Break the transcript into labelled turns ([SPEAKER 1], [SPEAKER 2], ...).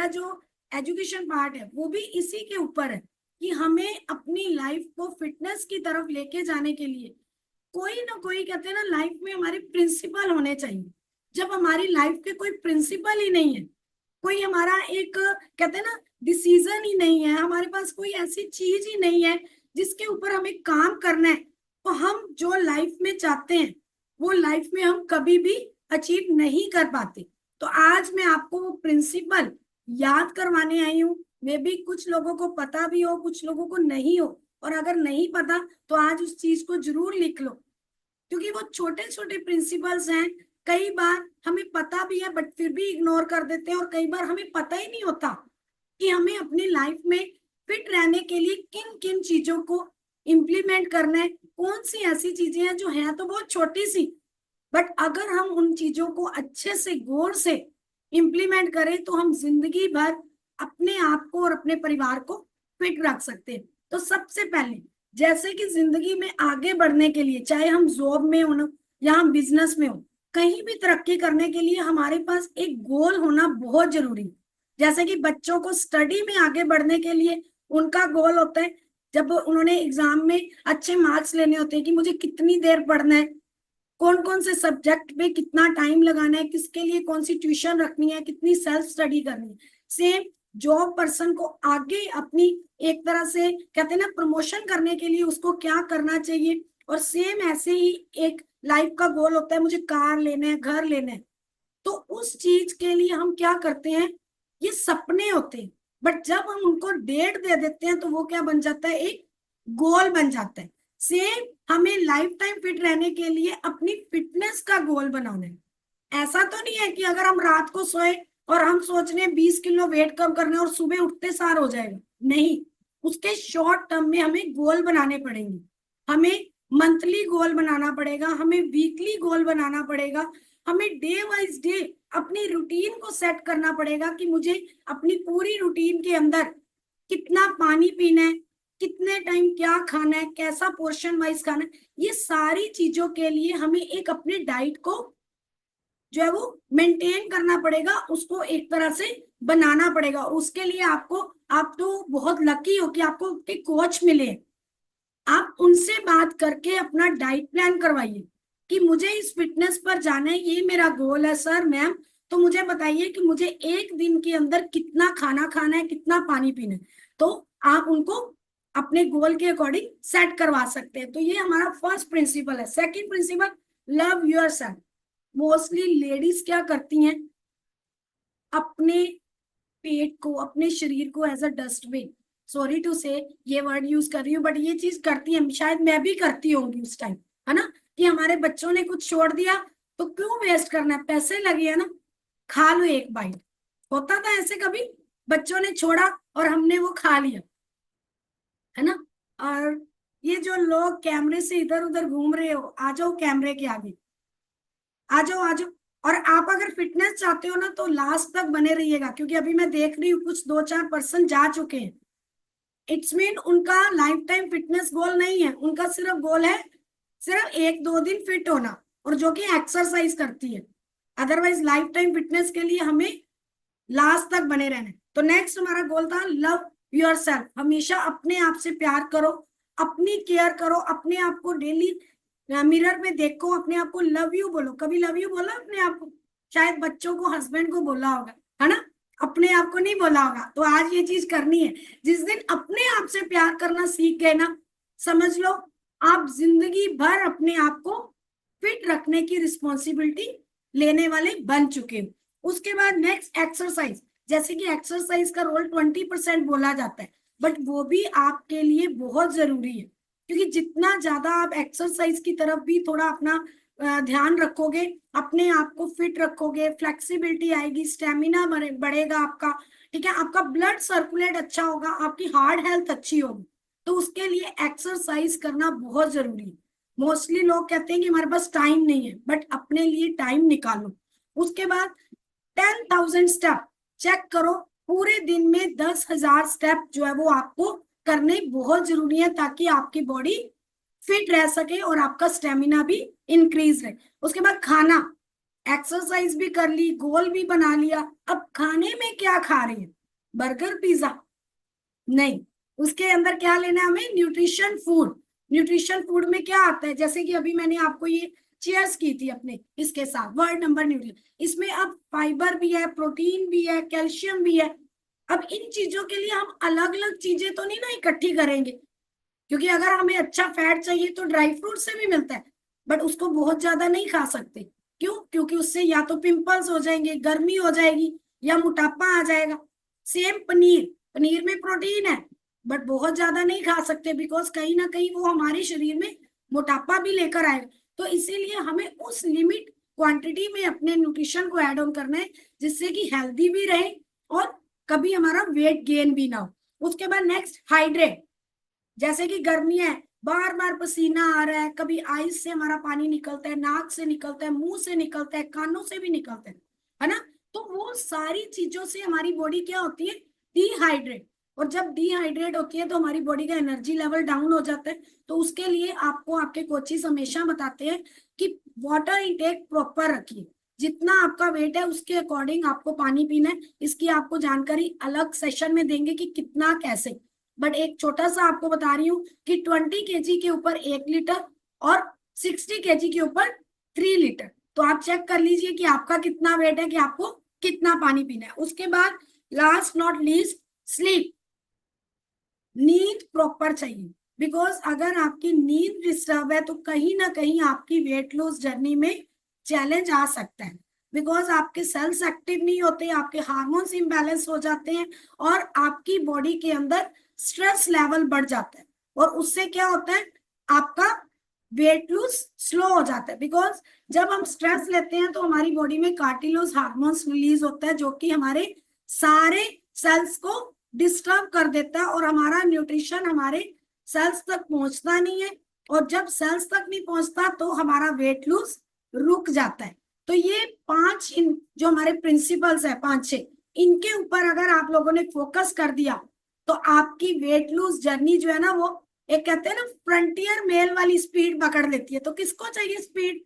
[SPEAKER 1] हमारा जो education part है वो भी इसी के ऊपर है कि हमें अपनी लाइफ को फिटनेस की तरफ लेके जाने के लिए कोई ना कोई, कहते हैं ना, लाइफ में हमारे प्रिंसिपल होने चाहिए। जब हमारी लाइफ के कोई प्रिंसिपल ही नहीं है, कोई हमारा एक, कहते हैं ना, डिसीजन ही नहीं है, हमारे पास कोई ऐसी चीज ही नहीं है जिसके ऊपर हमें काम करना है, तो हम जो लाइफ में चाहते हैं वो लाइफ में हम कभी भी अचीव नहीं कर पाते। तो आज मैं आपको वो प्रिंसिपल याद करवाने आई हूँ। मे भी कुछ लोगों को पता भी हो, कुछ लोगों को नहीं हो, और अगर नहीं पता तो आज उस चीज को जरूर लिख लो, क्योंकि वो छोटे छोटे प्रिंसिपल्स हैं। कई बार हमें पता भी है बट फिर भी इग्नोर कर देते हैं, और कई बार हमें पता ही नहीं होता कि हमें अपनी लाइफ में फिट रहने के लिए किन किन चीजों को इम्प्लीमेंट करना है। कौन सी ऐसी चीजें हैं जो है तो बहुत छोटी सी, बट अगर हम उन चीजों को अच्छे से गौर से इम्प्लीमेंट करें तो हम जिंदगी भर अपने आप को और अपने परिवार को फिट रख सकते हैं। तो सबसे पहले, जैसे कि जिंदगी में आगे बढ़ने के लिए, चाहे हम जॉब में हो ना या हम बिजनेस में हो, कहीं भी तरक्की करने के लिए हमारे पास एक गोल होना बहुत जरूरी है। जैसे कि बच्चों को स्टडी में आगे बढ़ने के लिए उनका गोल होता है, जब उन्होंने एग्जाम में अच्छे मार्क्स लेने होते हैं, कि मुझे कितनी देर पढ़ना है, कौन कौन से सब्जेक्ट पे कितना टाइम लगाना है, किसके लिए कौन सी ट्यूशन रखनी है, कितनी सेल्फ स्टडी करनी है। सेम जॉब पर्सन को आगे अपनी, एक तरह से कहते हैं ना, प्रमोशन करने के लिए उसको क्या करना चाहिए, और सेम ऐसे ही एक लाइफ का गोल होता है, मुझे कार लेना है, घर लेना है। तो उस चीज के लिए हम क्या करते हैं, ये सपने होते हैं, बट जब हम उनको डेट दे देते हैं तो वो क्या बन जाता है, एक गोल बन जाता है। सेम हमें लाइफ टाइम फिट रहने के लिए अपनी फिटनेस का गोल बनाना है। ऐसा तो नहीं है कि अगर हम रात को सोए और हम सोच रहे हैं 20 किलो वेट कम करना है और सुबह उठते सार हो जाएगा, नहीं। उसके शॉर्ट टर्म में हमें गोल बनाने पड़ेंगे, हमें मंथली गोल बनाना पड़ेगा, हमें वीकली गोल बनाना पड़ेगा, हमें डे वाइज डे अपनी रूटीन को सेट करना पड़ेगा कि मुझे अपनी पूरी रूटीन के अंदर कितना पानी पीना है, कितने टाइम क्या खाना है, कैसा पोर्शन वाइज खाना है। ये सारी चीजों के लिए हमें एक अपने डाइट को जो है वो मेंटेन करना पड़ेगा, उसको एक तरह से बनाना पड़ेगा। उसके लिए आपको, आप तो बहुत लकी हो कि आपको एक कोच मिले, आप उनसे बात करके अपना डाइट प्लान करवाइए कि मुझे इस फिटनेस पर जाना है, ये मेरा गोल है सर मैम, तो मुझे बताइए कि मुझे एक दिन के अंदर कितना खाना खाना है, कितना पानी पीना है। तो आप उनको अपने गोल के अकॉर्डिंग सेट करवा सकते हैं। तो ये हमारा फर्स्ट प्रिंसिपल है। Second principle, love yourself. Mostly ladies क्या करती हैं, अपने पेट को, अपने शरीर को as a dustbin, sorry to say ये वर्ड यूज कर रही हूँ, बट ये चीज करती है, शायद मैं भी करती होंगी उस टाइम, है ना, कि हमारे बच्चों ने कुछ छोड़ दिया तो क्यों वेस्ट करना है, पैसे लगे है ना, खा लो एक बाइट। होता था ऐसे कभी, बच्चों ने छोड़ा और हमने वो खा लिया, है ना। और ये जो लोग कैमरे से इधर उधर घूम रहे हो, आ जाओ कैमरे के आगे, आ जाओ आ जाओ। और आप अगर फिटनेस चाहते हो ना तो लास्ट तक बने रहिएगा, क्योंकि अभी मैं देख रही हूँ कुछ 2-4 पर्सन जा चुके हैं। इट्स मीन उनका लाइफ टाइम फिटनेस गोल नहीं है, उनका सिर्फ गोल है सिर्फ 1-2 दिन फिट होना, और जो कि एक्सरसाइज करती है। अदरवाइज लाइफ टाइम फिटनेस के लिए हमें लास्ट तक बने रहना है। तो नेक्स्ट हमारा गोल था लव योर सेल्फ। हमेशा अपने आप से प्यार करो, अपनी केयर करो, अपने आप को डेली मिरर में देखो, अपने आप को लव यू बोलो। कभी लव यू बोला अपने आप को? शायद बच्चों को, हस्बैंड को बोला होगा, है ना, अपने आप को नहीं बोला होगा। तो आज ये चीज करनी है। जिस दिन अपने आप से प्यार करना सीख गए ना, समझ लो आप जिंदगी भर अपने आप को फिट रखने की रिस्पॉन्सिबिलिटी लेने वाले बन चुके हो। उसके बाद नेक्स्ट एक्सरसाइज। जैसे कि एक्सरसाइज का रोल 20% बोला जाता है, बट वो भी आपके लिए बहुत जरूरी है, क्योंकि जितना ज्यादा आप एक्सरसाइज की तरफ भी थोड़ा अपना ध्यान रखोगे, अपने आप को फिट रखोगे, फ्लेक्सिबिलिटी आएगी, स्टेमिना बढ़ेगा आपका, ठीक है, आपका ब्लड सर्कुलेट अच्छा होगा, आपकी हार्ट हेल्थ अच्छी होगी। तो उसके लिए एक्सरसाइज करना बहुत जरूरी है। मोस्टली लोग कहते हैं कि हमारे पास टाइम नहीं है, बट अपने लिए टाइम निकालो। उसके बाद 10,000 स्टेप चेक करो, पूरे दिन में 10,000 स्टेप जो है वो आपको करने बहुत जरूरी है, ताकि आपकी बॉडी फिट रह सके और आपका स्टेमिना भी इंक्रीज रहे। उसके बाद खाना, एक्सरसाइज भी कर ली, गोल भी बना लिया, अब खाने में क्या खा रहे हैं? Burger pizza? नहीं, उसके अंदर क्या लेना है हमें? Nutrition food. न्यूट्रिशन फूड में क्या आता है, जैसे कि अभी मैंने आपको ये चेयर्स की थी अपने इसके साथ, वर्ड नंबर न्यूट्रिशन, इसमें अब फाइबर भी है, प्रोटीन भी है, कैल्शियम भी है। अब इन चीजों के लिए हम अलग अलग चीजें तो नहीं ना इकट्ठी करेंगे, क्योंकि अगर हमें अच्छा फैट चाहिए तो ड्राई फ्रूट से भी मिलता है, बट उसको बहुत ज्यादा नहीं खा सकते। क्यों? क्योंकि उससे या तो पिंपल्स हो जाएंगे, गर्मी हो जाएगी, या मोटापा आ जाएगा। सेम पनीर, पनीर में प्रोटीन है, बट बहुत ज्यादा नहीं खा सकते, बिकॉज कहीं ना कहीं वो हमारे शरीर में मोटापा भी लेकर आएगा। तो इसीलिए हमें उस लिमिट क्वांटिटी में अपने न्यूट्रिशन को ऐड ऑन करना है, जिससे कि हेल्दी भी रहे और कभी हमारा वेट गेन भी ना हो। उसके बाद नेक्स्ट, हाइड्रेट। जैसे कि गर्मियां है, बार बार पसीना आ रहा है, कभी आईज से हमारा पानी निकलता है, नाक से निकलता है, मुंह से निकलता है, कानों से भी निकलता है ना? तो वो सारी चीजों से हमारी बॉडी क्या होती है? डिहाइड्रेट। और जब डिहाइड्रेट होती है तो हमारी बॉडी का एनर्जी लेवल डाउन हो जाता है। तो उसके लिए आपको आपके कोचेस हमेशा बताते हैं कि वाटर इंटेक प्रॉपर रखिए, जितना आपका वेट है उसके अकॉर्डिंग आपको पानी पीना है। इसकी आपको जानकारी अलग सेशन में देंगे कि कितना कैसे, बट एक छोटा सा आपको बता रही हूँ कि 20 kg के ऊपर 1 लीटर और 60 kg के ऊपर 3 लीटर। तो आप चेक कर लीजिए कि आपका कितना वेट है, कि आपको कितना पानी पीना है। उसके बाद लास्ट नॉट लीस्ट, स्लीप। नींद प्रॉपर चाहिए, बिकॉज अगर आपकी नींद डिस्टर्ब है तो कहीं ना कहीं आपकी वेट लॉस जर्नी में चैलेंज आ सकता है, बिकॉज आपके सेल्स एक्टिव नहीं होते, आपके हार्मोन्स इम्बैलेंस हो जाते हैं, और आपकी बॉडी के अंदर स्ट्रेस लेवल बढ़ जाता है। और उससे क्या होता है? आपका वेट लूज स्लो हो जाता है, बिकॉज जब हम स्ट्रेस लेते हैं तो हमारी बॉडी में कार्टिलोज हार्मोन्स रिलीज होता है, जो कि हमारे सारे सेल्स को डिस्टर्ब कर देता है, और हमारा न्यूट्रिशन हमारे सेल्स तक पहुंचता नहीं है। और जब सेल्स तक नहीं पहुंचता तो हमारा वेट लूज रुक जाता है। तो ये पांच जो हमारे प्रिंसिपल्स है, 5-6, इनके ऊपर अगर आप लोगों ने फोकस कर दिया तो आपकी वेट लूज जर्नी जो है ना, वो एक कहते हैं ना फ्रंटियर मेल वाली स्पीड पकड़ लेती है। तो किसको चाहिए स्पीड?